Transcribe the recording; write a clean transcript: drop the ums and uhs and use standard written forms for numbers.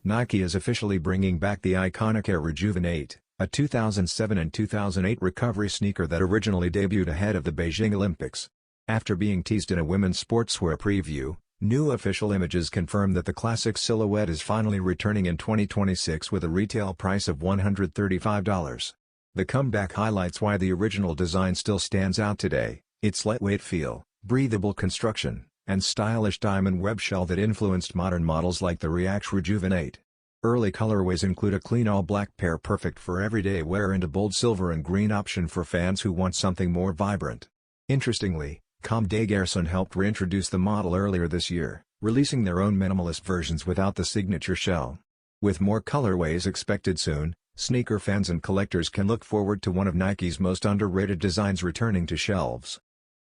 Nike is officially bringing back the iconic Air Rejuven8, a 2007 and 2008 recovery sneaker that originally debuted ahead of the Beijing Olympics. After being teased in a women's sportswear preview, new official images confirm that the classic silhouette is finally returning in 2026 with a retail price of $135. The comeback highlights why the original design still stands out today: its lightweight feel, breathable construction, and stylish diamond web shell that influenced modern models like the ReactX Rejuven8. Early colorways include a clean all-black pair perfect for everyday wear and a bold silver and green option for fans who want something more vibrant. Interestingly, Comme des Garçons helped reintroduce the model earlier this year, releasing their own minimalist versions without the signature shell. With more colorways expected soon, sneaker fans and collectors can look forward to one of Nike's most underrated designs returning to shelves.